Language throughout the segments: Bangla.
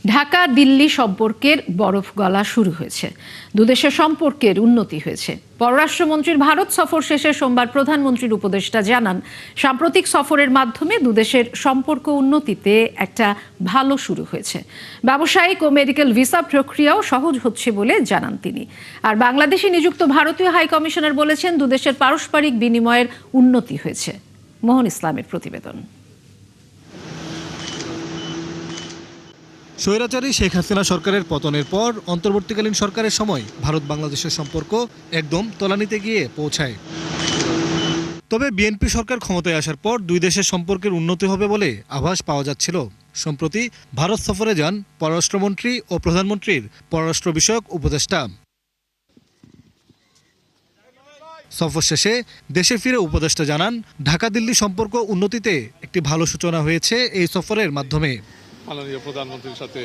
ঢাকা দিল্লি সম্পর্কের বরফ গলা শুরু হয়েছে। দুদেশের সম্পর্কের উন্নতি হয়েছে। পররাষ্ট্রমন্ত্রীর ভারত সফর শেষে সোমবার প্রধানমন্ত্রীর উপদেষ্টা জানান, সাম্প্রতিক সফরের মাধ্যমে দুদেশের সম্পর্ক উন্নতিতে একটা ভালো শুরু হয়েছে। ব্যবসায়িক ও মেডিকেল ভিসা প্রক্রিয়াও সহজ হচ্ছে বলে জানান তিনি। আর বাংলাদেশে নিযুক্ত ভারতীয় হাই কমিশনার বলেছেন, দুদেশের পারস্পরিক বিনিময়ের উন্নতি হয়েছে। মোহন ইসলামের প্রতিবেদন। স্বৈরাচারী শেখ হাসিনা সরকারের পতনের পর অন্তর্বর্তীকালীন সরকারের সময় ভারত বাংলাদেশের সম্পর্ক একদম তলানিতে গিয়ে পৌঁছায়। তবে বিএনপি সরকার ক্ষমতায় আসার পর দুই দেশের সম্পর্কের উন্নতি হবে বলে আভাস পাওয়া যাচ্ছিল। সম্প্রতি ভারত সফরে যান পররাষ্ট্রমন্ত্রী ও প্রধানমন্ত্রীর পররাষ্ট্র বিষয়ক উপদেষ্টা। সফর শেষে দেশে ফিরে উপদেষ্টা জানান, ঢাকা দিল্লি সম্পর্ক উন্নতিতে একটি ভালো সূচনা হয়েছে এই সফরের মাধ্যমে। প্রধানমন্ত্রীর সাথে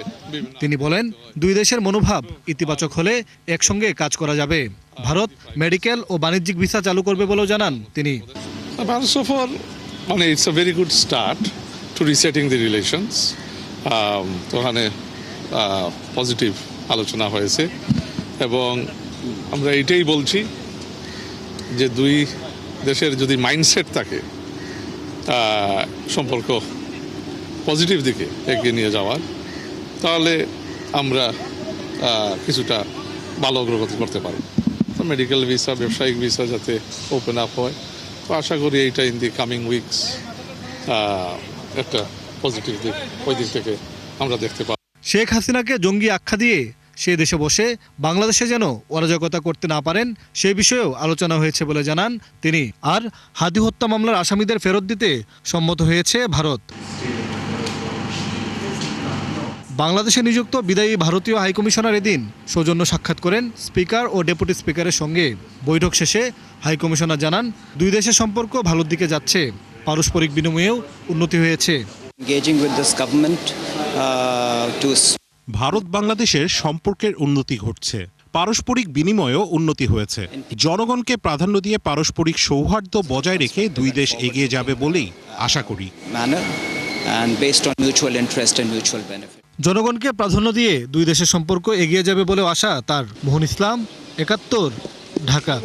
তিনি বলেন, দুই দেশের মনোভাব ইতিবাচক হলে একসঙ্গে কাজ করা যাবে। ভারত মেডিকেল ও বাণিজ্যিক ভিসা চালু করবে বলেও জানান তিনি। ভারত সফর মানে it's a very good start to resetting the relations. ওখানে পজিটিভ আলোচনা হয়েছে এবং আমরা এটাই বলছি যে দুই দেশের যদি মাইন্ডসেট থাকে সম্পর্ক পজিটিভ দিকে এগিয়ে নিয়ে যাওয়ার, তাহলে আমরা কিছুটা ভালো অগ্রগতি করতে পারব। তো মেডিকেল ভিসা, ব্যবসায়িক ভিসা যাতে ওপেন আপ হয়, তো আশা করি এইটা ইন দি কামিং উইকস একটা পজিটিভ দিক, ওই দিক থেকে আমরা দেখতে পাব। শেখ হাসিনাকে জঙ্গি আখ্যা দিয়ে সে দেশে বসে বাংলাদেশে যেন অরাজকতা করতে না পারেন সে বিষয়েও আলোচনা হয়েছে বলে জানান তিনি। আর হাদি হত্যা মামলার আসামিদের ফেরত দিতে সম্মত হয়েছে ভারত। বাংলাদেশে নিযুক্ত বিদায়ী ভারতীয় হাইকমিশনার এদিন সৌজন্য সাক্ষাৎ করেন স্পিকার ও ডেপুটি স্পিকারের সঙ্গে। বৈঠক শেষে হাইকমিশনার জানান, দুই দেশের সম্পর্ক ভালোর দিকে যাচ্ছে, পারস্পরিক বিনিময়েও উন্নতি হয়েছে। ভারত বাংলাদেশের সম্পর্কের উন্নতি ঘটছে, পারস্পরিক বিনিময়েও উন্নতি হয়েছে। জনগণকে প্রাধান্য দিয়ে পারস্পরিক সৌহার্দ্য বজায় রেখে দুই দেশ এগিয়ে যাবে বলেই আশা করি। জনগণকে প্রাধান্য দিয়ে দুই দেশের সম্পর্ক এগিয়ে যাবে বলেও আশা তার। মোহন ইসলাম, ৭১, ঢাকা।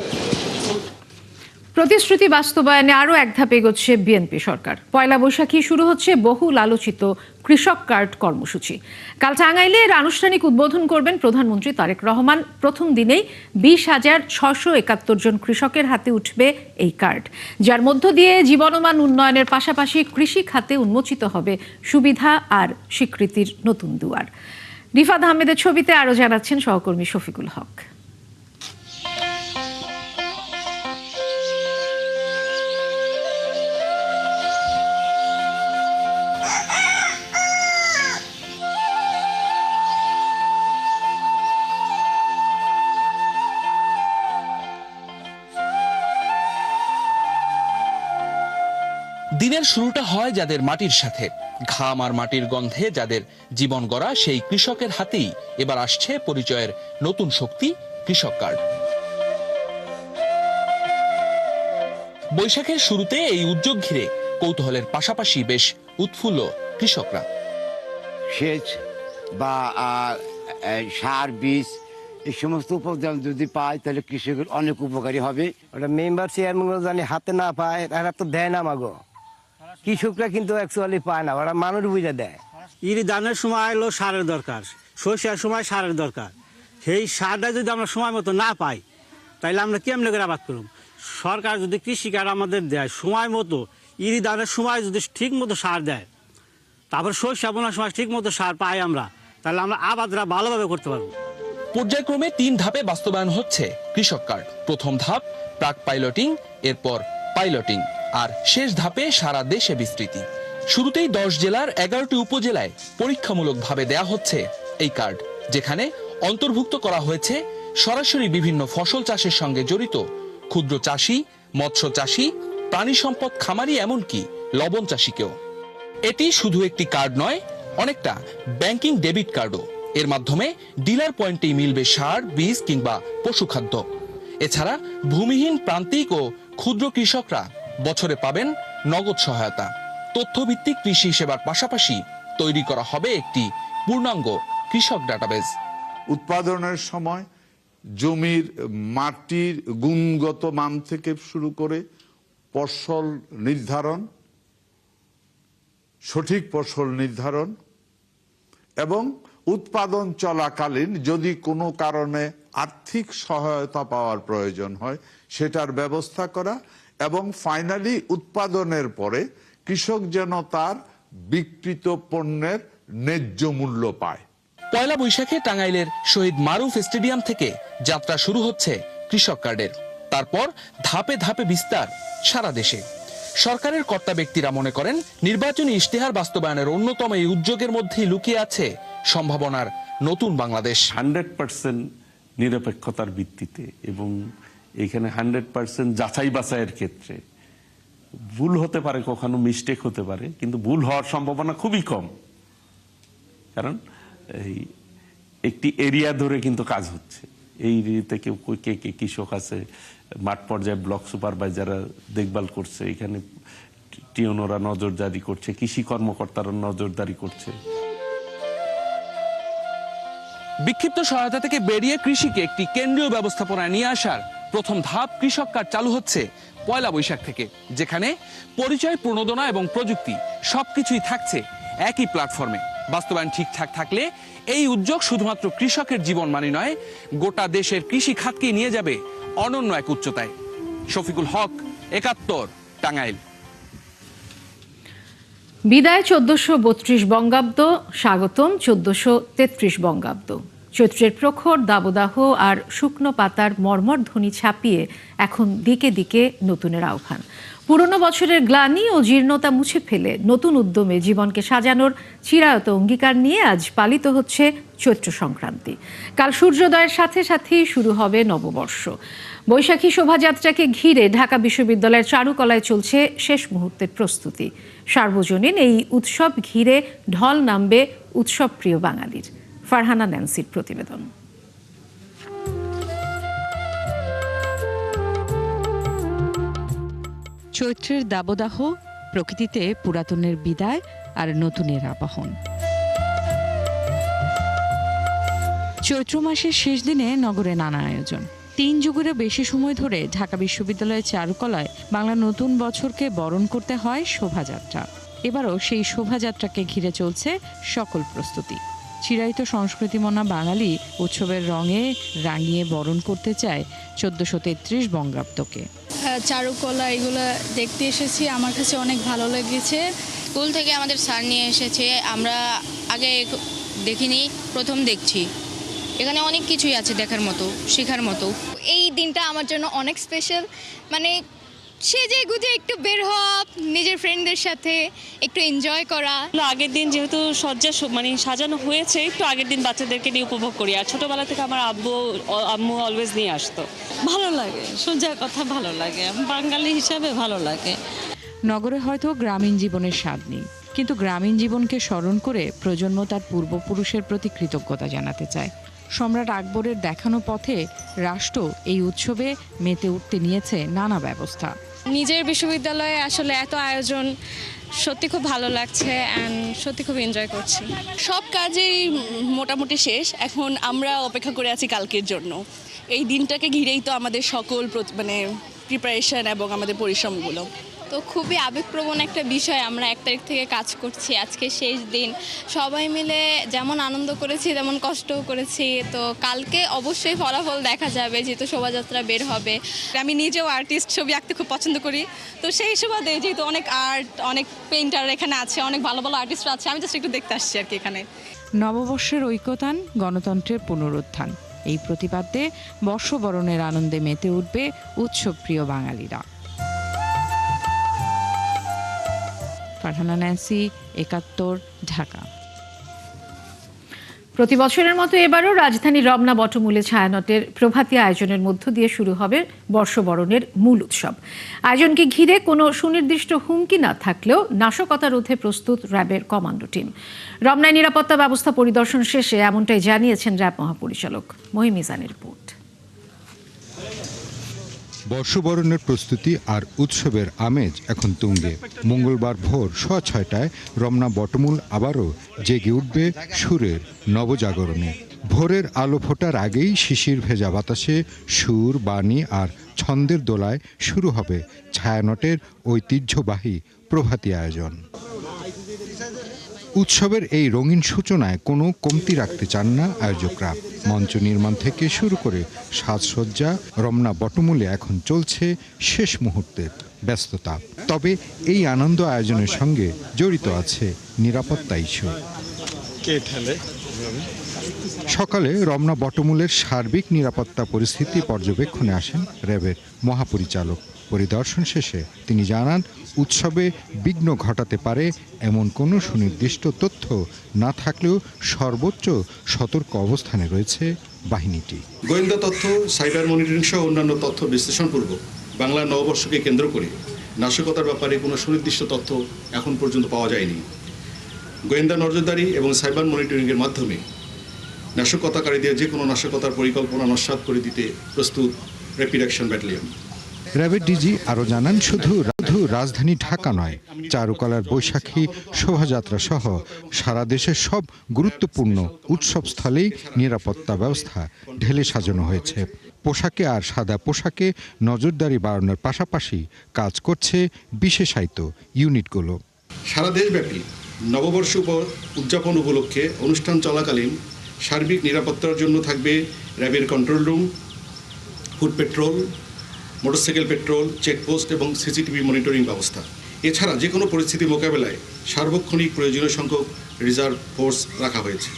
প্রতিশ্রুতি বাস্তবায়নে আরও এক ধাপ এগোচ্ছে বিএনপি সরকার। পয়লা বৈশাখী শুরু হচ্ছে বহুল আলোচিত কৃষক কার্ড কর্মসূচি। কাল টাঙ্গাইলে এর আনুষ্ঠানিক উদ্বোধন করবেন প্রধানমন্ত্রী তারেক রহমান। প্রথম দিনেই ২০,৬৭১ জন কৃষকের হাতে উঠবে এই কার্ড, যার মধ্য দিয়ে জীবনমান উন্নয়নের পাশাপাশি কৃষি খাতে উন্মোচিত হবে সুবিধা আর স্বীকৃতির নতুন দুয়ার। রিফাত আহমেদের ছবিতে আরও জানাচ্ছেন সহকর্মী শফিকুল হক। দিনের শুরুটা হয় যাদের মাটির সাথে, ঘাম আর মাটির গন্ধে যাদের জীবন গড়া সেই কৃষকের হাতেই এবার আসছে পরিচয়ের নতুন শক্তি, কৃষক কার্ড। বৈশাখের শুরুতে এই উদ্যোগ ঘিরে কৌতূহলের পাশাপাশি বেশ উৎফুল্ল কৃষকরা। সেচ বা সার, বীজ, এই সমস্ত উপাদান যদি পায় তাহলে কৃষকের অনেক উপকারী হবে। ওটা মেম্বার চেয়ারম্যান জানি হাতে না পায়, তারা তো দেয় না মাগো। কৃষকরা কিন্তু অ্যাকচুয়ালি পায় না, ওরা মানুষ বুঝে দেয়। ইরি ধানের সময় এলো সারের দরকার, সর্ষের সময় সারের দরকার। সেই সারটা যদি আমরা সময় মতো না পাই, তাহলে আমরা কেমনে করে আবাদ করব? সরকার যদি কৃষি কার্ড আমাদের দেয় সময় মতো, ইরি ধানের সময় যদি ঠিক মতো সার দেয়, তারপর সর্ষে বোনার সময় ঠিক মতো সার পাই আমরা, তাহলে আমরা আবাদরা ভালোভাবে করতে পারবো। পর্যায়ক্রমে ৩ ধাপে বাস্তবায়ন হচ্ছে কৃষক কার্ড। প্রথম ধাপ প্রাক পাইলটিং, এরপর পাইলটিং, আর শেষ ধাপে সারা দেশে বিস্তৃতি। শুরুতেই ১০ জেলার ১১টি উপজেলায় পরীক্ষামূলকভাবে দেয়া হচ্ছে এই কার্ড, যেখানে অন্তর্ভুক্ত করা হয়েছে সরাসরি বিভিন্ন ফসল চাষের সঙ্গে জড়িত ক্ষুদ্র চাষি, মৎস্য চাষি, প্রাণী সম্পদ খামারি, এমনকি লবণ চাষিকেও। এটি শুধু একটি কার্ড নয়, অনেকটা ব্যাংকিং ডেবিট কার্ডও। এর মাধ্যমে ডিলার পয়েন্টেই মিলবে সার, বীজ কিংবা পশুখাদ্য। এছাড়া ভূমিহীন প্রান্তিক ও ক্ষুদ্র কৃষকরা বছরে পাবেন নগদ সহায়তা। তথ্যভিত্তিক কৃষি সেবার পাশাপাশি তৈরি করা হবে একটি পূর্ণাঙ্গ কৃষক ডাটাবেজ। উৎপাদনের সময় জমির মাটির গুণগত মান থেকে শুরু করে ফসল নির্ধারণ, সঠিক ফসল নির্ধারণ এবং উৎপাদন চলাকালীন যদি কোনো কারণে আর্থিক সহায়তা পাওয়ার প্রয়োজন হয় সেটার ব্যবস্থা করা এবং ফাইনালি উৎপাদনের পরে কৃষক যেন তার বিক্রিত পণ্যের ন্যায্য মূল্য পায়। পয়লা বৈশাখে টাঙ্গাইলের শহীদ মারুফ স্টেডিয়াম থেকে যাত্রা শুরু হচ্ছে কৃষক কার্ডের। তারপর ধাপে ধাপে বিস্তার সারা দেশে। সরকারের কর্তা ব্যক্তিরা মনে করেন নির্বাচনী ইশতেহার বাস্তবায়নের অন্যতম এই উদ্যোগের মধ্যেই লুকিয়ে আছে সম্ভাবনার নতুন বাংলাদেশ। 100% নিরপেক্ষতার ভিত্তিতে এবং এখানে 100% যাচাই বাছাইয়ের ক্ষেত্রে ভুল হতে পারে, কখনো মিস্টেক হতে পারে, কিন্তু ভুল হওয়ার সম্ভাবনা খুবই কম। কারণ এই একটি এরিয়া ধরে কিন্তু কাজ হচ্ছে। এই এরিয়াতে কেউ কে কে কৃষক আছে, মাঠ পর্যায়ে ব্লক সুপারভাইজাররা দেখভাল করছে, এখানে টিওনরা নজরদারি করছে, কৃষি কর্মকর্তারা নজরদারি করছে। বিক্ষিপ্ত সহায়তা থেকে বেরিয়ে কৃষিকে একটি কেন্দ্রীয় ব্যবস্থাপনায় নিয়ে আসার প্রথম ধাপ কৃষক কার্ড চালু হচ্ছে পয়লা বৈশাখ থেকে, যেখানে পরিচয়, প্রণোদনা এবং প্রযুক্তি সবকিছুই থাকছে একই প্ল্যাটফর্মে। বাস্তবায়ন ঠিকঠাক থাকলে এই উদ্যোগ শুধুমাত্র কৃষকের জীবনমানই নয়, গোটা দেশের কৃষি খাতকে নিয়ে যাবে অনন্য এক উচ্চতায়। শফিকুল হক, ৭১, টাঙ্গাইল। বিদায় ১৪৩২ বঙ্গাব্দ, স্বাগতম ১৪৩৩ বঙ্গাব্দ। চৈত্রের প্রখর দাবদাহ আর শুকনো পাতার মর্মর ধ্বনি ছাপিয়ে এখন দিকে দিকে নতুনের আহ্বান। পুরনো বছরের গ্লানি ও জীর্ণতা মুছে ফেলে নতুন উদ্যমে জীবনকে সাজানোর চিরায়ত অঙ্গীকার নিয়ে আজ পালিত হচ্ছে চৈত্র সংক্রান্তি। কাল সূর্যোদয়ের সাথে সাথেই শুরু হবে নববর্ষ। বৈশাখী শোভাযাত্রাকে ঘিরে ঢাকা বিশ্ববিদ্যালয়ের চারুকলায় চলছে শেষ মুহূর্তের প্রস্তুতি। সার্বজনীন এই উৎসব ঘিরে ঢল নামবে উৎসব প্রিয় বাঙালির। ফারহানা ন্যান্সির প্রতিবেদন। চৈত্রের দাবদাহ, প্রকৃতিতে পুরাতনের বিদায় আর নতুনের আবাহন। চৈত্র মাসের শেষ দিনে নগরে নানা আয়োজন। ৩ যুগেরও বেশি সময় ধরে ঢাকা বিশ্ববিদ্যালয়ের চারুকলায় বাংলা নতুন বছরকে বরণ করতে হয় শোভাযাত্রা। এবারও সেই শোভাযাত্রাকে ঘিরে চলছে সকল প্রস্তুতি। চিরায়িত সংস্কৃতিমনা বাঙালি উৎসবের রঙে রাঙিয়ে বরণ করতে চায় ১৪৩৩ বঙ্গাব্দকে। চারুকলা এগুলো দেখতে এসেছি, আমার কাছে অনেক ভালো লেগেছে। স্কুল থেকে আমাদের স্যার নিয়ে এসেছে, আমরা আগে দেখিনি, প্রথম দেখছি। এখানে অনেক কিছুই আছে দেখার মতো, শেখার মতো। এই দিনটা আমার জন্য অনেক স্পেশাল। মানে সেজে গুজে একটু বের হওয়া, নিজের ফ্রেন্ডদের সাথে একটু এনজয় করা। আগের দিন যেহেতু সজ্জা মানে সাজানো হয়েছে, একটু আগের দিন বাচ্চাদেরকে নিয়ে উপভোগ করি। আর ছোটবেলা থেকে আমার আম্মু অলওয়েজ নিয়ে আসতো। ভালো লাগে, সোজা কথা ভালো লাগে, বাঙালি হিসাবে ভালো লাগে। নগরে হয়তো গ্রামীণ জীবনের স্বাদ নেই, কিন্তু গ্রামীণ জীবনকে স্মরণ করে প্রজন্ম তার পূর্বপুরুষের প্রতি কৃতজ্ঞতা জানাতে চায়। সম্রাট আকবরের দেখানো পথে রাষ্ট্র এই উৎসবে মেতে উঠতে নিয়েছে নানা ব্যবস্থা। নিজের বিশ্ববিদ্যালয়ে আসলে এত আয়োজন সত্যি খুব ভালো লাগছে অ্যান্ড সত্যি খুব এনজয় করছি। সব কাজেই মোটামুটি শেষ, এখন আমরা অপেক্ষা করে আছি কালকের জন্য। এই দিনটাকে ঘিরেই তো আমাদের সকল মানে প্রিপারেশন এবং আমাদের পরিশ্রমগুলো। তো খুবই আবেগপ্রবণ একটা বিষয়। আমরা ১ তারিখ থেকে কাজ করছি, আজকে শেষ দিন। সবাই মিলে যেমন আনন্দ করেছি তেমন কষ্টও করেছি। তো কালকে অবশ্যই ফলাফল দেখা যাবে, যেহেতু শোভাযাত্রা বের হবে। আমি নিজেও আর্টিস্ট, ছবি আঁকতে খুব পছন্দ করি। তো সেই সুবাদে যেহেতু অনেক আর্ট, অনেক পেইন্টার এখানে আছে, অনেক ভালো ভালো আর্টিস্ট আছে, আমি জাস্ট একটু দেখতে আসছি আর কি এখানে। নববর্ষের ঐকতান, গণতন্ত্রের পুনরুত্থান, এই প্রতিপাদ্যে বর্ষবরণের আনন্দে মেতে উঠবে উৎসব প্রিয় বাঙালিরা। ফারহানা ন্যান্সি, ৭১, ঢাকা। প্রতি বছরের মতো এবারও রাজধানীর রমনা বটমূলে ছায়ানটের প্রভাতী আয়োজনের মধ্য দিয়ে শুরু হবে বর্ষবরণের মূল উৎসব। আয়োজনকে ঘিরে কোনো সুনির্দিষ্ট হুমকি না থাকলেও নাশকতা রোধে প্রস্তুত র্যাবের কমান্ডো টিম। রমনায় নিরাপত্তা ব্যবস্থা পরিদর্শন শেষে এমনটাই জানিয়েছেন র্যাব মহাপরিচালক মহিম মিজানের রিপোর্ট। বর্ষবরণের প্রস্তুতি আর উৎসবের আমেজ এখন তুঙ্গে। মঙ্গলবার ভোর 6:30 রমনা বটমূল আবারও জেগে উঠবে সুরের নবজাগরণে। ভোরের আলো ফোটার আগেই শিশির ভেজা বাতাসে সুর, বাণী আর ছন্দের দোলায় শুরু হবে ছায়ানটের ঐতিহ্যবাহী প্রভাতী আয়োজন। উৎসবের এই রঙিন সূচনায় কোনো কমতি রাখতে চান না আয়োজকরা। মঞ্চ নির্মাণ থেকে শুরু করে সাজসজ্জা, রমনা বটমূলে এখন চলছে শেষ মুহূর্তের ব্যস্ততা। তবে এই আনন্দ আয়োজনের সঙ্গে জড়িত আছে নিরাপত্তা ইস্যু। সকালে রমনা বটমূলের সার্বিক নিরাপত্তা পরিস্থিতি পর্যবেক্ষণে আসেন র্যাবের মহাপরিচালক। পরিদর্শন শেষে তিনি জানান, উৎসবে বিঘ্ন ঘটাতে পারে এমন কোনো সুনির্দিষ্ট তথ্য না থাকলেও সর্বোচ্চ সতর্ক অবস্থানে রয়েছে বাহিনীটি। গোয়েন্দা তথ্য, সাইবার মনিটরিং সহ অন্যান্য তথ্য বিশ্লেষণপূর্বক বাংলা নববর্ষকে কেন্দ্র করে নাশকতার ব্যাপারে কোনো সুনির্দিষ্ট তথ্য এখন পর্যন্ত পাওয়া যায়নি। গোয়েন্দা নজরদারি এবং সাইবার মনিটরিংয়ের মাধ্যমে নাশকতাকারীদের যে কোনো নাশকতার পরিকল্পনা নস্যাৎ করে দিতে প্রস্তুত র্যাপিড অ্যাকশন ব্যাটালিয়ন। র্যাবের ডিজি আরও জানান, শুধু রাজধানী ঢাকা নয়, চারুকলার বৈশাখী শোভাযাত্রা সহ সারা দেশের সব গুরুত্বপূর্ণ উৎসবস্থলেই নিরাপত্তা ব্যবস্থা ঢেলে সাজানো হয়েছে। পোশাকে আর সাদা পোশাকে নজরদারি বাড়ানোর পাশাপাশি কাজ করছে বিশেষায়িত ইউনিটগুলো। সারা দেশব্যাপী নববর্ষ উদযাপন উপলক্ষে অনুষ্ঠান চলাকালীন সার্বিক নিরাপত্তার জন্য থাকবে র্যাবের control room, food petrol, motorcycle petrol, checkpost এবং সিসিটিভি মনিটরিং ব্যবস্থা। এছাড়া যে কোনো পরিস্থিতি মোকাবেলায় সার্বক্ষণিক প্রয়োজনীয় সংখ্যক রিজার্ভ ফোর্স রাখা হয়েছে।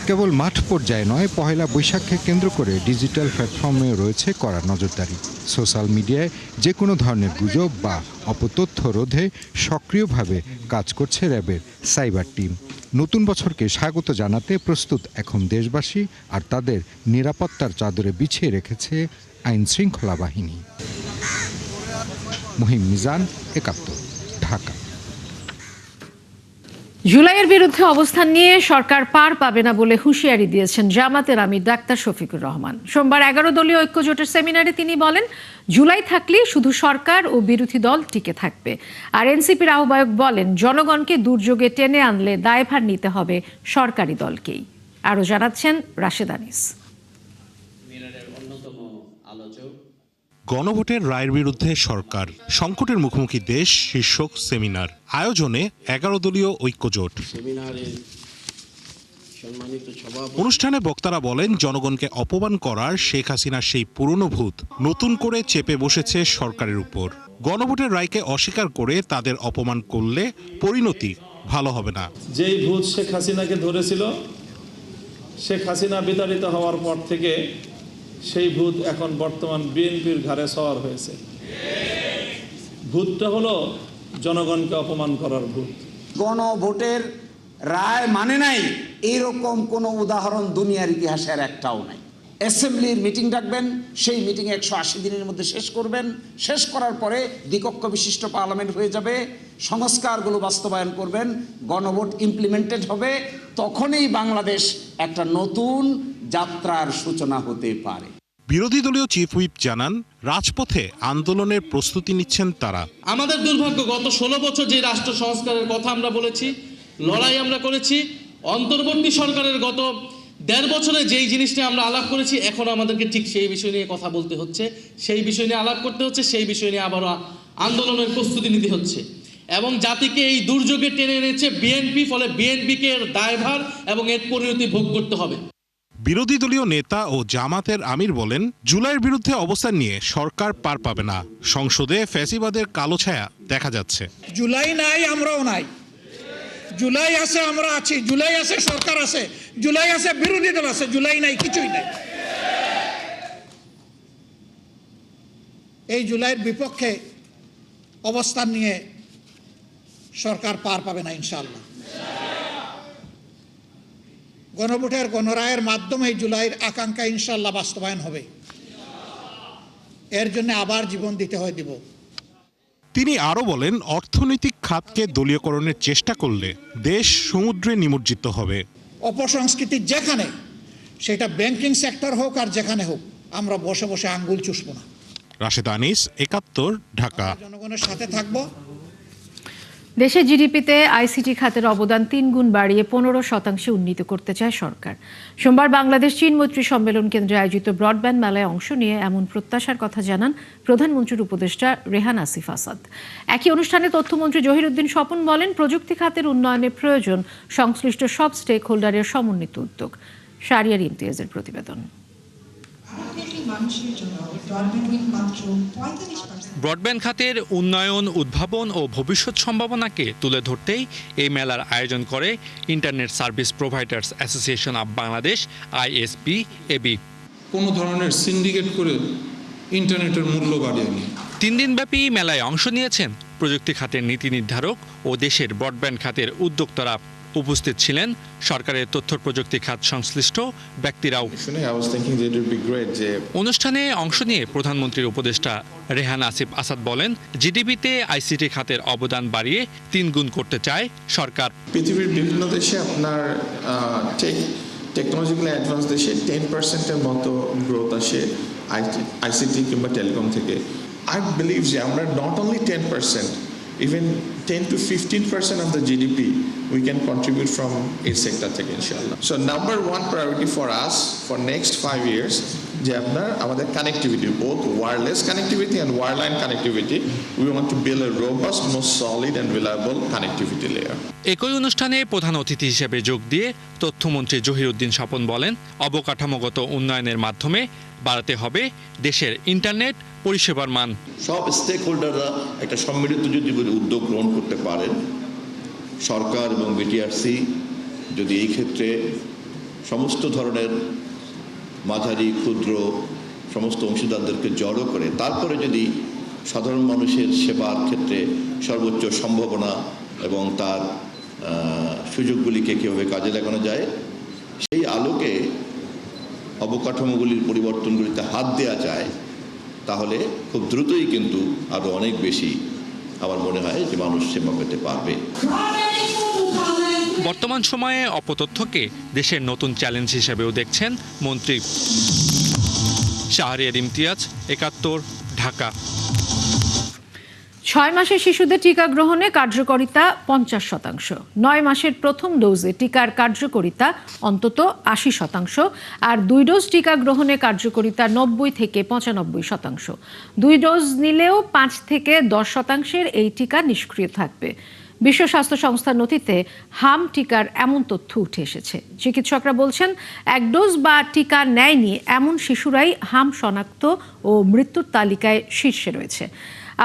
কেবল মাঠ পর্যায়ে নয়, পহেলা বৈশাখকে কেন্দ্র করে ডিজিটাল প্ল্যাটফর্মে রয়েছে কড়া নজরদারি। সোশ্যাল মিডিয়ায় যে কোনো ধরনের গুজব বা অপতথ্য রোধে সক্রিয়ভাবে কাজ করছে র্যাবের সাইবার টিম। নতুন বছরকে স্বাগত জানাতে প্রস্তুত এখন দেশবাসী, আর তাদের নিরাপত্তার চাদরে বিছিয়ে রেখেছে আইন শৃঙ্খলা বাহিনী। মুহিম মিজান, একাত্তর, ঢাকা। জুলাইয়ের বিরুদ্ধে অবস্থান নিয়ে সরকার পার পাবে না বলে হুঁশিয়ারি দিয়েছেন জামাতের আমির ডাক্তার শফিকুর রহমান। সোমবার 11 দলীয় ঐক্যজোটের সেমিনারে তিনি বলেন, জুলাই থাকলে শুধু সরকার ও বিরোধী দল টিকে থাকবে। আর এনসিপির আহ্বায়ক বলেন, জনগণকে দুর্যোগে টেনে আনলে দায়ভার নিতে হবে সরকারি দলকেই। আরও জানাচ্ছেন রাশেদ আনিস। গণভোটের রায়ের বিরুদ্ধে সরকার, সংকটের মুখোমুখি দেশ শীর্ষক সেমিনার আয়োজনে 11 দলীয় ঐক্যজোট। অনুষ্ঠানে বক্তারা বলেন, জনগণকে অপমান করার শেখ হাসিনার সেই পুরনো ভূত নতুন করে চেপে বসেছে সরকারের উপর। গণভোটের রায়কে অস্বীকার করে তাদের অপমান করলে পরিণতি ভালো হবে না। যেই ভূত শেখ হাসিনাকে ধরেছিল, শেখ হাসিনা বিতাড়িত হওয়ার পর থেকে সেই ভূত এখন বর্তমান বিএনপির ঘাড়ে সওয়ার হয়েছে। ভূতটা হলো জনগণকে অপমান করার ভূত। গণভোটের রায় মানে নাই এরকম কোনো উদাহরণ দুনিয়ার ইতিহাসে আর একটাও নাই। অ্যাসেম্বলির মিটিং ডাকবেন, সেই মিটিং 180 দিনের মধ্যে শেষ করবেন, শেষ করার পরে দ্বিকক্ষ বিশিষ্ট পার্লামেন্ট হয়ে যাবে, সংস্কারগুলো বাস্তবায়ন করবেন, গণভোট ইমপ্লিমেন্টেড হবে, তখনই বাংলাদেশ একটা নতুন যাত্রার সূচনা হতে পারে। বিরোধী দলীয় চিফ হুইপ জানান, রাজপথে আন্দোলনের প্রস্তুতি নিচ্ছেন তারা। আমাদের দুর্ভাগ্য, গত 16 বছর যে রাষ্ট্র সংস্কারের কথা আমরা বলেছি, লড়াই আমরা করেছি, অন্তর্বর্তী সরকারের গত 1.5 বছরে যেই জিনিসটা আমরা আলাপ করেছি, এখন আমাদেরকে ঠিক সেই বিষয় নিয়ে কথা বলতে হচ্ছে, সেই বিষয় নিয়ে আলাপ করতে হচ্ছে, সেই বিষয় নিয়ে আবারও আন্দোলনের প্রস্তুতি নিতে হচ্ছে। এবং জাতিকে এই দুর্যোগে টেনে এনেছে বিএনপি, ফলে বিএনপিকে এর দায়ভার এবং এর পরিণতি ভোগ করতে হবে। বিরোধী দলীয় নেতা ও জামাতের আমির বলেন, জুলাইয়ের বিরুদ্ধে অবস্থান নিয়ে সরকার পার পাবে না। সংসদে ফ্যাসিবাদের কালো ছায়া দেখা যাচ্ছে। জুলাই নাই, আমরাও নাই। জুলাই আছে, আমরা আছি। জুলাই আছে, সরকার আছে। জুলাই আছে, বিরোধী দল আছে। জুলাই নাই, কিছুই নাই। এই জুলাইয়ের বিপক্ষে অবস্থান নিয়ে সরকার পার পাবে না ইনশাআল্লাহ। গণভোটের গণরায়ের মাধ্যমে জুলাইয়ের আকাঙ্ক্ষা ইনশাআল্লাহ বাস্তবায়ন হবে। এর জন্য আবার জীবন দিতে হয়, দিব। তিনি আরও বলেন, অর্থনৈতিক খাতকে দলীয়করণের চেষ্টা করলে দেশ সমুদ্রে নিমজ্জিত হবে। অপসংস্কৃতি যেখানে, সেটা ব্যাংকিং সেক্টর হোক আর যেখানে হোক, আমরা বসে বসে আঙ্গুল চুষব না। রাশেদ আনিস, ৭১, ঢাকা। জনগণের সাথে থাকবো। দেশে জিডিপিতে আইসিটি খাতের অবদান ৩ গুণ বাড়িয়ে ১৫% উন্নীত করতে চায় সরকার। সোমবার বাংলাদেশ চীন মৈত্রী সম্মেলন কেন্দ্রে আয়োজিত ব্রডব্যান্ড মেলায় অংশ নিয়ে এমন প্রত্যাশার কথা জানান প্রধানমন্ত্রীর উপদেষ্টা রেহান আসিফ আসাদ। একই অনুষ্ঠানে তথ্যমন্ত্রী জহিরুদ্দিন স্বপন বলেন, প্রযুক্তি খাতের উন্নয়নে প্রয়োজন সংশ্লিষ্ট সব স্টেক হোল্ডারের সমন্বিত উদ্যোগ। শাহরিয়ার ইমতিয়াজের প্রতিবেদন। ব্রডব্যান্ড খাতের উন্নয়ন, উদ্ভাবন ও ভবিষ্যৎ সম্ভাবনাকে তুলে ধরতেই এই মেলার আয়োজন করে internet service providers association of Bangladesh, ISP-AB। কোনো ধরনের সিন্ডিকেট করে ইন্টারনেটের মূল্য বাড়িয়ে নিয়ে 3 দিনব্যাপী মেলায় অংশ নিয়েছেন প্রযুক্তি খাতের নীতি নির্ধারক ও দেশের ব্রডব্যান্ড খাতের উদ্যোক্তারা। উপস্থিত ছিলেন সরকারের তথ্য প্রযুক্তি খাত সংশ্লিষ্ট ব্যক্তিরাও। অনুষ্ঠানে অংশ নিয়ে প্রধানমন্ত্রীর উপদেষ্টা রেহান আসিফ আসাদ বলেন, জিডিপিতে আইসিটি খাতের অবদান বাড়িয়ে 3 গুণ করতে চায় সরকার। পৃথিবীর বিভিন্ন দেশে আপনার টেকনোলজিক্যাল অ্যাডভান্স দেশে 10%-এর মতো গ্রোথ আসে আইসিটি কিংবা টেলিকম থেকে। আই বিলিভ যে আমরা not only 10%, even 10 to 15% of the GDP we can contribute from এই সেক্টর থেকে ইনশাআল্লাহ। So number one priority for us for next 5 years যে আপনার আমাদের connectivity, both wireless connectivity and wireline connectivity, we want to build a robust, more solid and reliable connectivity layer. একই অনুষ্ঠানে প্রধান অতিথি হিসেবে যোগ দিয়ে তথ্যমন্ত্রী জহিরুদ্দিন স্বপন বলেন, অবকাঠামোগত উন্নয়নের মাধ্যমে বাড়াতে হবে দেশের ইন্টারনেট পরিষেবার মান। সব স্টেক হোল্ডাররা একটা সম্মিলিত যদি উদ্যোগ গ্রহণ করতে পারেন, সরকার এবং বিটিআরসি যদি এই ক্ষেত্রে সমস্ত ধরনের মাঝারি ক্ষুদ্র সমস্ত অংশীদারদেরকে জড়ো করে তারপরে যদি সাধারণ মানুষের সেবার ক্ষেত্রে সর্বোচ্চ সম্ভাবনা এবং তার সুযোগগুলিকে কীভাবে কাজে লাগানো যায়, সেই আলোকে অবকাঠামোগুলির পরিবর্তনগুলিতে হাত দেওয়া যায়, তাহলে খুব দ্রুতই কিন্তু আরও অনেক বেশি আমার মনে হয় যে মানুষ সেবা পেতে পারবে। বর্তমান সময়ে অপতথ্যকে দেশের নতুন চ্যালেঞ্জ হিসেবেও দেখছেন মন্ত্রী। শাহরিয়ার ইমতিয়াজ, ৭১, ঢাকা। 6 মাসের শিশুদের টিকা গ্রহণে কার্যকারিতা 50%, 9 মাসের প্রথম ডোজে টিকার কার্যকারিতা অন্তত 80%, আর 2 ডোজ টিকা গ্রহণে কার্যকারিতা 90 থেকে 95%। 2 ডোজ নিলেও 5 থেকে 10% এই টিকা নিষ্ক্রিয় থাকবে। বিশ্ব স্বাস্থ্য সংস্থার নথিতে হাম টিকার এমন তথ্য উঠে এসেছে। চিকিৎসকরা বলছেন, 1 ডোজ বা টিকা নেয়নি এমন শিশুরাই হাম শনাক্ত ও মৃত্যুর তালিকায় শীর্ষে রয়েছে।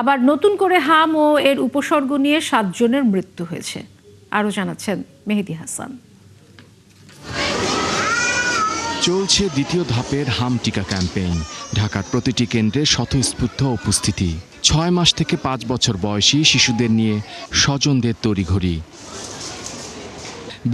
আবার নতুন করে হাম ও এর উপসর্গ নিয়ে 7 জনের মৃত্যু হয়েছে। আরও জানাচ্ছেন মেহেদি হাসান। চলছে দ্বিতীয় ধাপের হাম টিকা ক্যাম্পেইন। ঢাকার প্রতিটি কেন্দ্রে স্বতঃস্ফূর্ত উপস্থিতি। 6 মাস থেকে 5 বছর বয়সী শিশুদের নিয়ে স্বজনদের তড়িঘড়ি।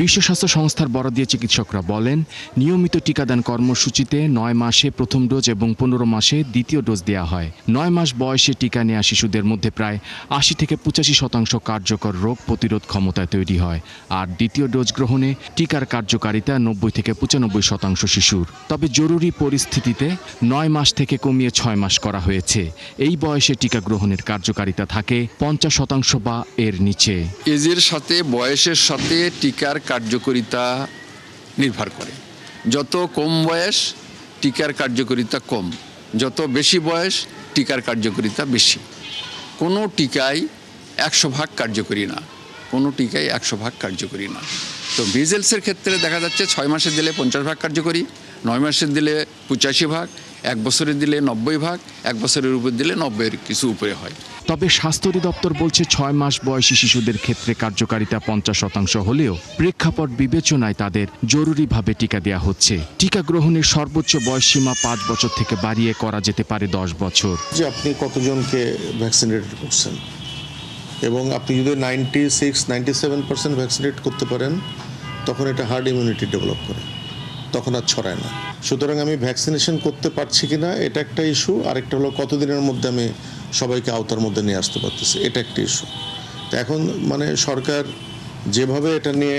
বিশ্ব স্বাস্থ্য সংস্থার বরাদ দিয়ে চিকিৎসকরা বলেন, নিয়মিত টিকাদান কর্মসূচিতে 9 মাসে প্রথম ডোজ এবং 15 মাসে দ্বিতীয় ডোজ দেওয়া হয়। 9 মাস বয়সে টিকা নেওয়া শিশুদের মধ্যে প্রায় 80 থেকে 85% কার্যকর রোগ প্রতিরোধ ক্ষমতায় তৈরি হয়, আর দ্বিতীয় ডোজ গ্রহণে টিকার কার্যকারিতা 90 থেকে 95% শিশুর। তবে জরুরি পরিস্থিতিতে 9 মাস থেকে কমিয়ে 6 মাস করা হয়েছে। এই বয়সে টিকা গ্রহণের কার্যকারিতা থাকে 50% বা এর নিচে। এজের সাথে বয়সের সাথে টিকার কার্যকারিতা নির্ভর করে। যত কম বয়স টিকার কার্যকারিতা কম, যত বেশি বয়স টিকার কার্যকারিতা বেশি। কোনো টিকাই 100% কার্যকরী না, কোনো টিকাই 100% কার্যকরী না। তো মিজেলসের ক্ষেত্রে দেখা যাচ্ছে 6 মাসে দিলে 50% কার্যকরী, 9 মাসে দিলে 85%, 1 বছরে দিলে 90%, 1 বছরের উপর দিলে 90-এর কিছু উপরে হয়। তবে স্বাস্থ্য অধিদপ্তর বলছে 6 মাস বয়সী শিশুদের ক্ষেত্রে কার্যকারিতা 50% হলেও প্রেক্ষাপট বিবেচনায় তাদের জরুরিভাবে টিকা দেওয়া হচ্ছে। টিকা গ্রহণের সর্বোচ্চ বয়সসীমা 5 বছর থেকে বাড়িয়ে করা যেতে পারে 10 বছর। যে আপনি কতজনকে ভ্যাকসিনেট করছেন, এবং আপনি যদি 96-97% ভ্যাকসিনেট করতে পারেন, তখন এটা হার্ড ইমিউনিটি ডেভেলপ করে, তখন আর ছড়ায় না। সুতরাং আমি ভ্যাকসিনেশন করতে পারছি কিনা এটা একটা ইস্যু, আরেকটা হলো কতদিনের মধ্যে আমি সবাইকে আওতার মধ্যে নিয়ে আসতে পারতেছি, এটা একটা ইস্যু। তো এখন মানে সরকার যেভাবে এটা নিয়ে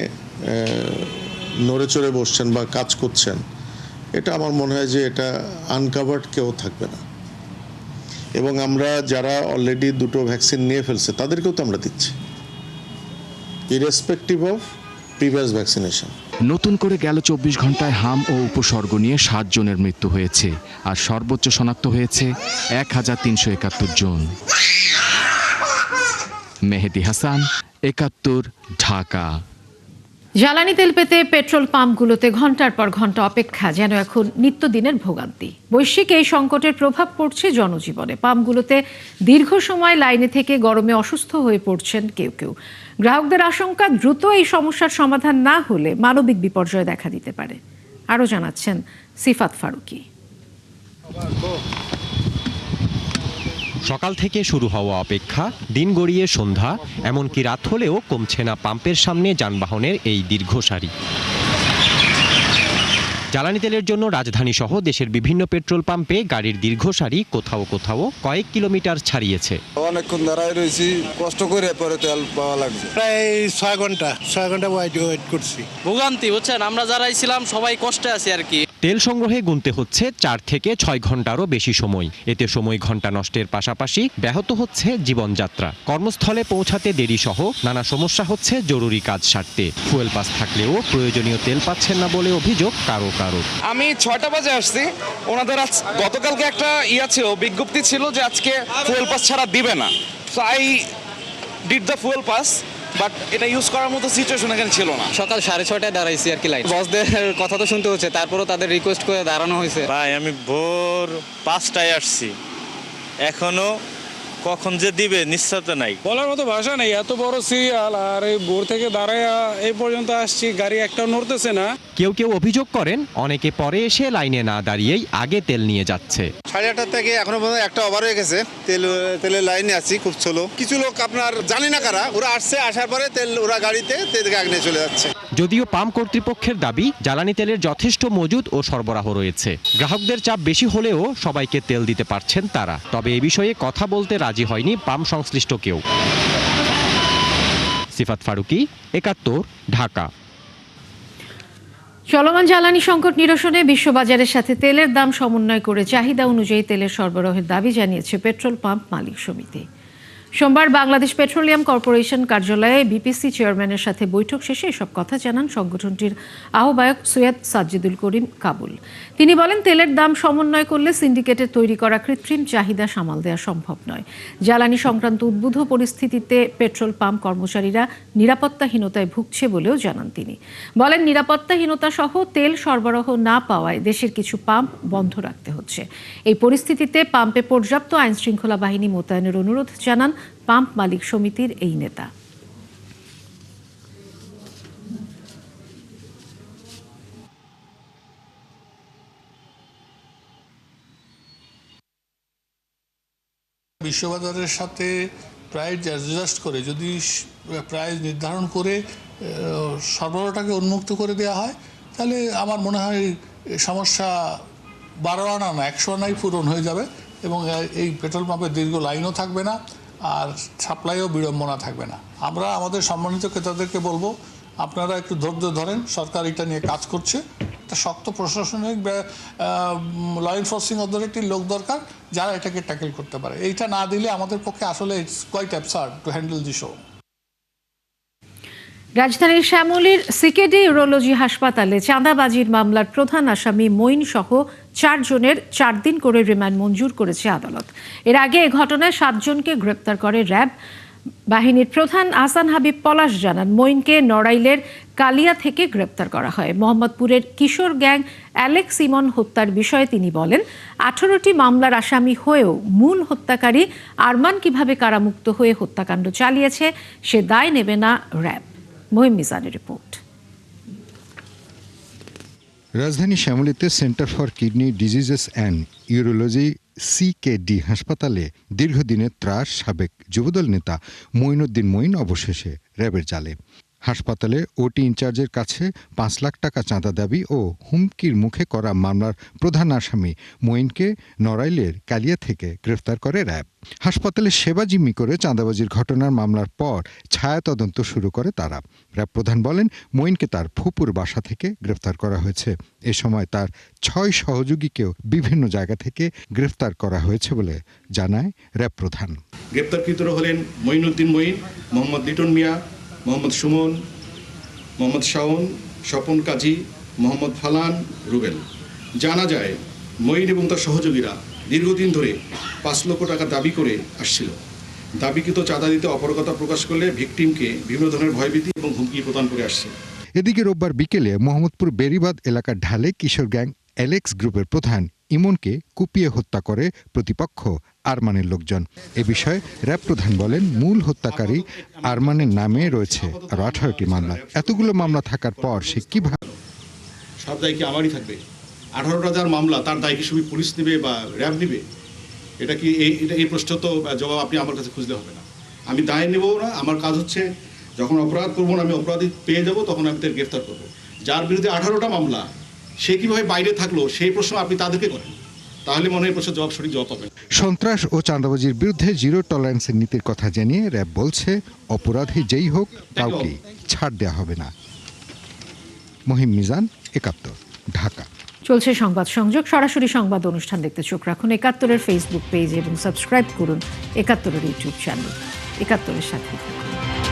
নড়ে চড়ে বসছেন বা কাজ করছেন, এটা আমার মনে হয় যে এটা আনকাভার্ড কেউ থাকবে না। এবং আমরা যারা অলরেডি 2টো ভ্যাকসিন নিয়ে ফেলছে তাদেরকেও তো আমরা দিচ্ছি, ইরেসপেক্টিভ অফ প্রিভিয়াস ভ্যাকসিনেশন। নতুন করে গেল 24 ঘন্টায় হাম ও উপসর্গ নিয়ে 7 জনের মৃত্যু হয়েছে, আর সর্বোচ্চ শনাক্ত হয়েছে 1371 জন। মেহেদি হাসান, 71, ঢাকা। জ্বালানি তেল পেতে পেট্রোল পাম্পগুলোতে ঘন্টার পর ঘন্টা অপেক্ষা যেন এখন নিত্যদিনের ভোগান্তি। বৈশ্বিক এই সংকটের প্রভাব পড়ছে জনজীবনে। পাম্পগুলোতে দীর্ঘ সময় লাইনে থেকে গরমে অসুস্থ হয়ে পড়ছেন কেউ কেউ। গ্রাহকদের আশঙ্কা, দ্রুত এই সমস্যার সমাধান না হলে মানবিক বিপর্যয় দেখা দিতে পারে। আরও জানাচ্ছেন সিফাত ফারুকী। সকাল থেকে শুরু হওয়া অপেক্ষা, দিন গড়িয়ে সন্ধ্যা, এমনকি রাত হলেও কমছে না পাম্পের সামনে যানবাহনের এই দীর্ঘ সারি। জ্বালানি তেলের জন্য রাজধানী সহ দেশের বিভিন্ন পেট্রোল পাম্পে গাড়ির দীর্ঘ সারি কোথাও কোথাও কয়েক কিলোমিটার ছাড়িয়েছে। অনেকক্ষণ দাঁড়ায় রয়েছি, কষ্ট করে পরে তেল পাওয়া লাগছে। প্রায় 6 ঘন্টা ওয়েট করছি। ভোগান্তি বুঝছেন, আমরা যারাই ছিলাম সবাই কষ্টে আছি আর কি। তেল সংগ্রহে গুনতে হচ্ছে 4 থেকে 6 ঘন্টারও বেশি সময়। এতে সময় ঘন্টা নষ্টের পাশাপাশি ব্যাহত হচ্ছে জীবনযাত্রা। কর্মস্থলে পৌঁছাতে দেরি সহ নানা সমস্যা হচ্ছে জরুরি কাজ সারতে। ফুয়েল পাস থাকলেও প্রয়োজনীয় তেল পাচ্ছেন না বলে অভিযোগ কারো কারো। আমি 6টা বাজে আসছি, ওনাদের গতকালকে একটা ছিল, বিজ্ঞপ্তি ছিল যে আজকে ফুয়েল পাস ছাড়া দিবে না। So I did the fuel pass, but এটা ইউজ করার মতো সিচুয়েশন এখানে ছিল না। সকাল 6:30টায় দাঁড়াইছি আর কি লাইন। বসদের কথা তো শুনতে হচ্ছে, তারপরও তাদের রিকোয়েস্ট করে দাঁড়ানো হয়েছে। ভাই আমি ভোর 5টায় আসছি, এখনো কখন যে দিবে নিশ্চয়তা নাই। বলার মতো ভাষা নেই, এত বড় সিরিয়াল, আর এই ভোর থেকে দাঁড়ায় এই পর্যন্ত আসছি, গাড়ি একটাও নড়তেছে না। কেউ কেউ অভিযোগ করেন অনেকে পরে এসে লাইনে না দাঁড়িয়েই আগে তেল নিয়ে যাচ্ছে। 8:30 থেকে এখনো পর্যন্ত একটা ওভার হয়ে গেছে, তেলের লাইনে আছি খুব স্লো। কিছু লোক আপনার জানি না কারা, ওরা আসছে, আসার পরে তেল ওরা গাড়িতে তেল আগে নিয়ে চলে যাচ্ছে। যদিও পাম্প কর্তৃপক্ষের দাবি জ্বালানি তেলের যথেষ্ট মজুদ ও সরবরাহ রয়েছে। গ্রাহকদের চাপ বেশি হলেও সবাইকে তেল দিতে পারছেন তারা। তবে এ বিষয়ে কথা বলতে রাজি হয়নি পাম্প সংশ্লিষ্ট কেউ। সিফাত ফারুকী, 71, ঢাকা। চলমান জ্বালানি সংকট নিরসনে বিশ্ববাজারের সাথে তেলের দাম সমন্বয় করে চাহিদা অনুযায়ী তেলের সরবরাহের দাবি জানিয়েছে পেট্রোল পাম্প মালিক সমিতি। সোমবার বাংলাদেশ পেট্রোলিয়াম কর্পোরেশন কার্যালয়ে বিপিসি চেয়ারম্যানের সাথে বৈঠক শেষে এসব কথা জানান সংগঠনটির আহ্বায়ক সৈয়দ সাজ্জিদুল করিম কাবুল। তিনি বলেন, তেলের দাম সমন্বয় করলে সিন্ডিকেটের তৈরি করা কৃত্রিম চাহিদা সামাল দেওয়া সম্ভব নয়। জ্বালানি সংক্রান্ত উদ্বুদ্ধ পরিস্থিতিতে পেট্রোল পাম্প কর্মচারীরা নিরাপত্তাহীনতায় ভুগছে বলেও জানান তিনি। বলেন, নিরাপত্তাহীনতা সহ তেল সরবরাহ না পাওয়ায় দেশের কিছু পাম্প বন্ধ রাখতে হচ্ছে। এই পরিস্থিতিতে পাম্পে পর্যাপ্ত আইনশৃঙ্খলা বাহিনী মোতায়েনের অনুরোধ জানান পাম্প মালিক সমিতির এই নেতা। বিশ্ববাজারের সাথে প্রাইস অ্যাডজাস্ট করে যদি প্রাইস নির্ধারণ করে সরবরাহটাকে উন্মুক্ত করে দেওয়া হয়, তাহলে আমার মনে হয় সমস্যা 12 আনা না 100 আনাই পূরণ হয়ে যাবে এবং এই পেট্রোল পাম্পের দীর্ঘ লাইনও থাকবে না, আর সাপ্লাইও বিড়ম্বনা থাকবে না। আমরা আমাদের সম্মানিত ক্রেতাদেরকে বলবো, আপনারা একটু ধৈর্য ধরেন, সরকার এটা নিয়ে কাজ করছে। একটা শক্ত প্রশাসনিক ল এনফোর্সিং অথরিটির লোক দরকার যারা এটাকে ট্যাকেল করতে পারে। এইটা না দিলে আমাদের পক্ষে আসলে it's quite absurd to handle the show. রাজধানীর শ্যামলীর সিকেডি ইউরোলজি হাসপাতালে চাঁদাবাজির মামলার প্রধান আসামি মঈন সহ 4 জনের 4 দিন করে রিমান্ড মঞ্জুর করেছে আদালত। এর আগে এ ঘটনায় 7 জনকে গ্রেপ্তার করে র্যাব। বাহিনীর প্রধান আহসান হাবিব পলাশ জানান, মঈনকে নড়াইলের কালিয়া থেকে গ্রেপ্তার করা হয়। মোহাম্মদপুরের কিশোর গ্যাং অ্যালেক্স ইমন হত্যার বিষয়ে তিনি বলেন, 18টি মামলার আসামি হয়েও মূল হত্যাকারী আরমান কিভাবে কারামুক্ত হয়ে হত্যাকাণ্ড চালিয়েছে সে দায় নেবে না র্যাব। মহিম মিজানের রিপোর্ট। রাজধানী শ্যামলীতে centre for kidney diseases and urology CKD হাসপাতালে দীর্ঘদিনের ত্রাস সাবেক যুবদল নেতা মঈনুদ্দিন মঈন অবশেষে র্যাবের জালে। হাসপাতালে ওটি ইনচার্জের কাছে ৫ লাখ টাকা চাঁদা দাবি ও হুমকির মুখে করা মামলার প্রধান আসামি মঈনকে নড়াইলের কালিয়া থেকে গ্রেফতার করে র্যাব। হাসপাতালে সেবা জিম্মি করে চাঁদাবাজির ঘটনার মামলার পর ছায়া তদন্ত শুরু করে তারা। র্যাব প্রধান বলেন, মঈনকে তার ফুপুর বাসা থেকে গ্রেফতার করা হয়েছে। এ সময় তার ৬ সহযোগীকেও বিভিন্ন জায়গা থেকে গ্রেফতার করা হয়েছে বলে জানায় র্যাব প্রধান। গ্রেপ্তারকৃতরা হলেন মঈনুদ্দিন মঈন, মোহাম্মদ লিটন মিয়া, মোহাম্মদ সুমন, মোহাম্মদ শাওন, স্বপন কাজী, মোহাম্মদ ফালান, রুবেল। জানা যায় মঈন এবং তার সহযোগীরা দীর্ঘদিন ধরে ৫ লক্ষ টাকা দাবি করে আসছিল। দাবিকৃত চাঁদা দিতে অপারগতা প্রকাশ করলে ভিকটিমকে বিভিন্ন ধরনের ভয়ভীতি এবং হুমকি প্রদান করে আসছে। এদিকে রোববার বিকেলে মোহাম্মদপুর বেরিবাদ এলাকার ঢালে কিশোর গ্যাং অ্যালেক্স গ্রুপের প্রধান ইমনকে কুপিয়ে হত্যা করে প্রতিপক্ষ আরমানের লোকজন। এ বিষয়ে র্যাব প্রধান বলেন, মূল হত্যাকারী আরমানের নামে রয়েছে আরও 18টি মামলা। এতগুলো মামলা থাকার পর সে কিভাবে সব দায় কি আমারই থাকবে? 18টা যার মামলা, তার দায় কি শুধু পুলিশ নেবে বা র্যাব নেবে? এটা কি এই প্রশ্ন তো জবাব আপনি আমার কাছে খুঁজলে হবে না। আমি দায় নেব না। আমার কাজ হচ্ছে যখন অপরাধ করবো না, আমি অপরাধী পেয়ে যাব, তখন আমি তাদের গ্রেফতার করবো। যার বিরুদ্ধে 18টা মামলা, সে কিভাবে বাইরে থাকলো সেই প্রশ্ন আপনি তাদেরকে করেন, তাহলে মনে হয় প্রশ্নের জবাব সঠিক জবাব পাবেন। সন্ত্রাস ও চাঁদাবাজির বিরুদ্ধে জিরো টলারেন্সের নীতির কথা জানিয়ে র্যাব বলছে, অপরাধী যেই হোক কাউকে ছাড় দেওয়া হবে না। মহিম মিজান, ৭১, ঢাকা। চলছে সংবাদ সংযোগ। সরাসরি সংবাদ অনুষ্ঠান দেখতে চোখ রাখুন ৭১-এর ফেসবুক পেজ এবং সাবস্ক্রাইব করুন ৭১-এর ইউটিউব চ্যানেল। ৭১-এর সাথে থাকুন।